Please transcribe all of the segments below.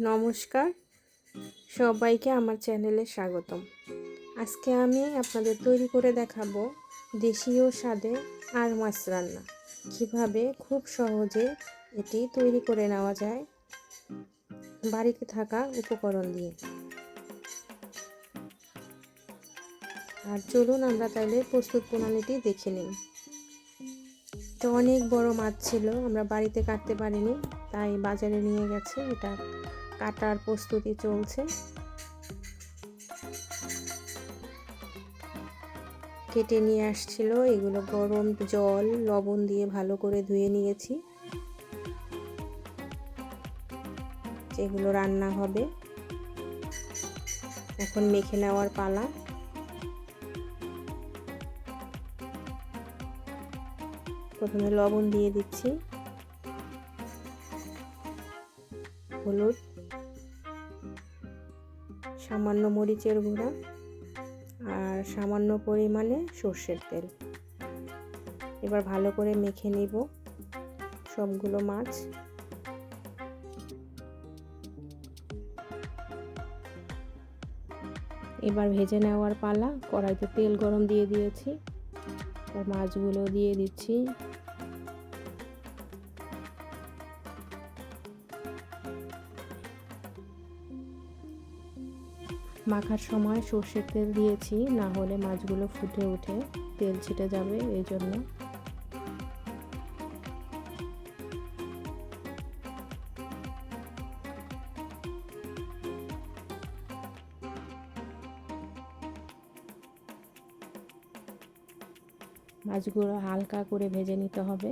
নমস্কার, সবাইকে আমার চ্যানেলে স্বাগতম। আজকে আমি আপনাদের তৈরি করে দেখাবো দেশীয় স্বাদে আর মাছ রান্না। কিভাবে খুব সহজে এটি তৈরি করে নেওয়া যায় বাড়িতে থাকা উপকরণ দিয়ে। আর চলুন আমরা তাহলে প্রস্তুত প্রণালীটি দেখে নিই। তো অনেক বড় মাছ ছিল, আমরা বাড়িতে কাটতে পারিনি, তাই বাজারে নিয়ে গেছে। এটা কাটার প্রস্তুতি চলছে। কেটে নিয়ে আসছিল, এগুলো গরম জল লবণ দিয়ে ভালো করে ধুয়ে নিয়েছি। যেগুলো রান্না হবে, এখন মেখে নেওয়ার পালা। প্রথমে লবণ দিয়ে দিচ্ছি, হলুদ, সামান্য মরিচের গুঁড়া আর সামান্য পরিমাণে সর্ষের তেল। এবার ভালো করে মেখে নিব সবগুলো মাছ। এবার ভেজে নেওয়ার পালা। কড়াইতে তেল গরম দিয়ে দিয়েছি, মাছগুলো দিয়ে দিচ্ছি। মাখার সময় সর্ষের তেল দিয়েছি, না হলে মাছগুলো ফুটে উঠে তেল ছিটে যাবে, এই জন্য। মাছগুলো হালকা করে ভেজে নিতে হবে।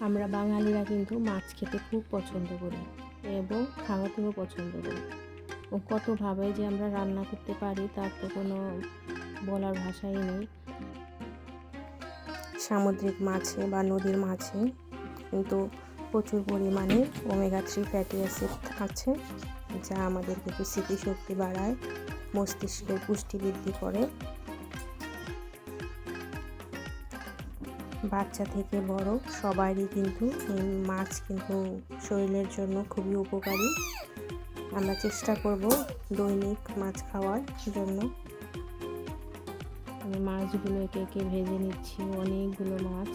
আমরা বাঙালিরা কিন্তু মাছ খেতে খুব পছন্দ করি এবং খাওয়াতেও পছন্দ করি। ও কতভাবে যে আমরা রান্না করতে পারি তার তো কোনো বলার ভাষাই নেই। সামুদ্রিক মাছে বা নদীর মাছে কিন্তু প্রচুর পরিমাণে ওমেগা 3 ফ্যাটি অ্যাসিড আছে, যা আমাদের কিন্তু স্মৃতিশক্তি বাড়ায়, মস্তিষ্কের পুষ্টি বৃদ্ধি করে। বাচ্চা থেকে বড় সবারই কিন্তু এই মাছ কিন্তু শরীরের জন্য খুবই উপকারী। আমরা চেষ্টা করব দৈনিক মাছ খাওয়ার জন্য। আমি মাছগুলো একে একে ভেজে নিচ্ছি, অনেকগুলো মাছ।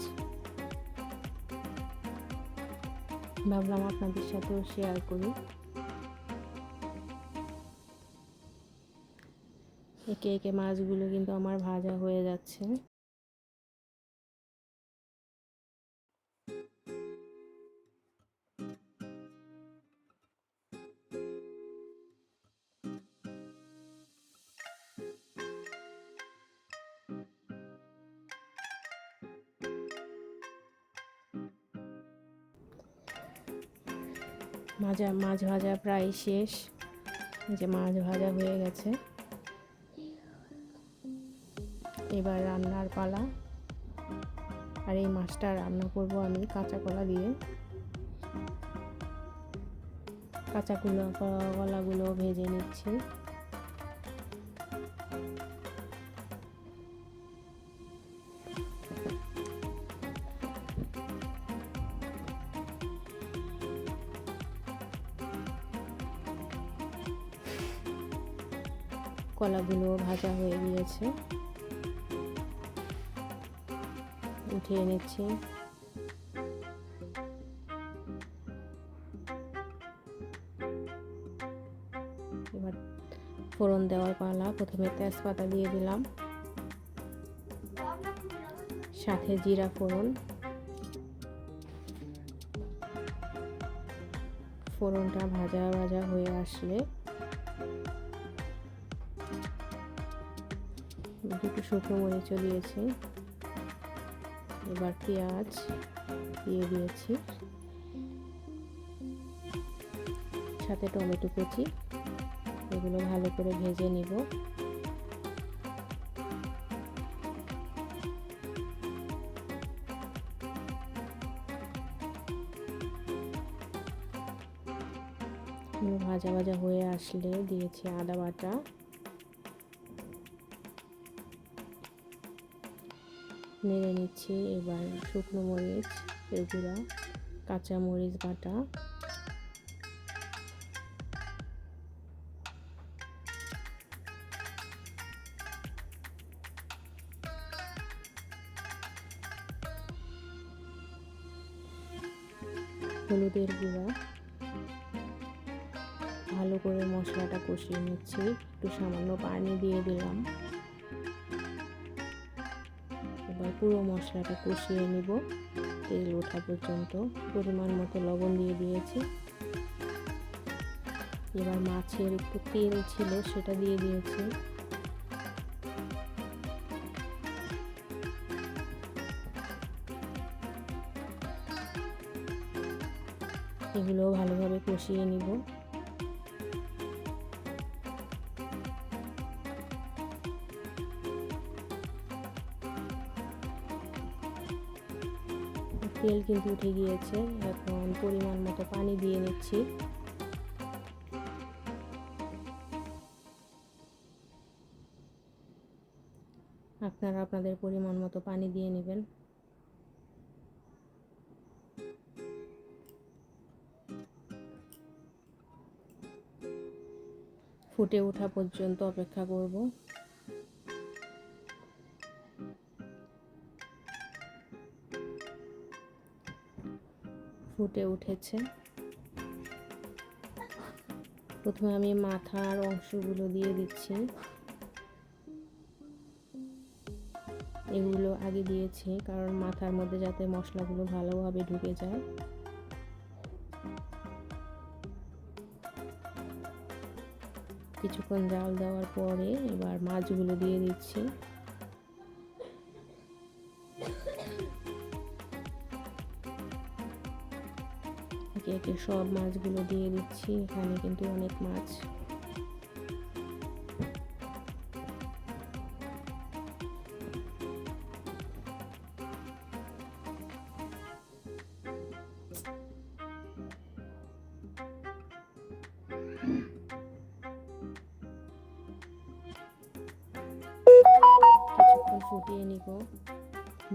ভাবলাম আপনাদের সাথেও শেয়ার করি। একে একে মাছগুলো কিন্তু আমার ভাজা হয়ে যাচ্ছে। মাছ ভাজা প্রায় শেষ। যে মাছ ভাজা হয়ে গেছে, এবার রান্নার পালা। আর এই মাছটা রান্না করব আমি কাঁচা কলা দিয়ে। কাঁচা কলাগুলো ভেজে নিচ্ছি। কলাগুলো ভাজা হয়ে গিয়েছে, উঠিয়ে নিচ্ছি। এবার ফোড়ন দেওয়ার পালা। প্রথমে তেজপাতা দিয়ে দিলাম, সাথে জিরা ফোড়ন। ফোড়নটা ভাজা ভাজা হয়ে আসলে দুটো শুকনো মরিচও দিয়েছি। এবার পেঁয়াজ দিয়ে দিয়েছি, সাথে টমেটো কুচি। এগুলো ভালো করে ভেজে নিব। মাছগুলো ভাজা ভাজা হয়ে আসলে দিয়েছি আদা বাটা, নেড়ে নিচ্ছি। এবার শুকনো মরিচ গুঁড়া, কাঁচা মরিচ বাটা, হলুদের গুঁড়া, ভালো করে মশলাটা কষিয়ে নিচ্ছি। একটু সামান্য পানি দিয়ে দিলাম। এবার পুরো মশলাটা কষিয়ে নিব তেল ওঠা পর্যন্ত। পরিমাণ মতো লবণ দিয়ে দিয়েছি। এবার মাছের একটু তেল ছিল সেটা দিয়ে দিয়েছি। এগুলো ভালোভাবে কষিয়ে নিব। তেল কিন্তু উঠে গিয়েছে। এখন পরিমাণ মতো পানি দিয়ে নিচ্ছি। আপনারা আপনাদের পরিমাণ মতো পানি দিয়ে নেবেন। ফুটে ওঠা পর্যন্ত অপেক্ষা করব। ফুটে উঠেছে। প্রথমে আমি মাথার অংশগুলো দিয়ে দিচ্ছি। এগুলো আগে দিয়েছি কারণ মাথার মধ্যে যাতে মশলাগুলো ভালোভাবে ঢুকে যায়। কিছুক্ষণ জাল দেওয়ার পরে এবার মাছগুলো দিয়ে দিচ্ছি। একে একে সব মাছগুলো দিয়ে দিচ্ছি। এখানে কিন্তু অনেক মাছ। কিছুক্ষণ ফুটিয়ে নিব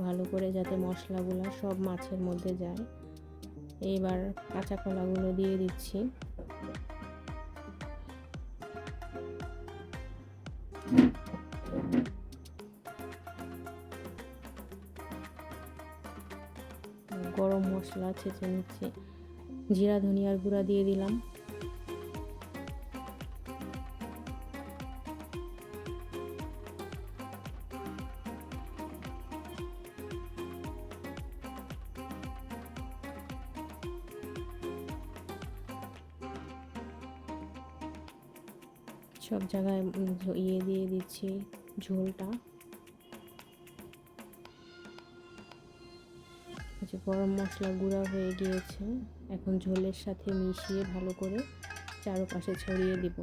ভালো করে যাতে মশলাগুলো সব মাছের মধ্যে যায়। এইবার কাঁচা কলাগুলো দিয়ে দিচ্ছি। গরম মশলা ছেঁচে নিচ্ছি। জিরা ধনিয়ার গুঁড়া দিয়ে দিলাম। সব জায়গায় দিয়ে দিচ্ছি ঝোলটা। গরম মশলা গুঁড়া হয়ে গিয়েছে। এখন ঝোলের সাথে মিশিয়ে ভালো করে চারপাশে ছড়িয়ে দিব।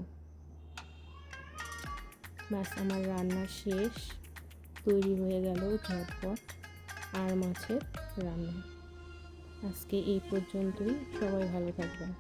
ব্যাস আমার রান্না শেষ। তৈরি হয়ে গেল ঝটপট আর মাছের রান্না। আজকে এই পর্যন্তই। সবাই ভালো থাকবেন।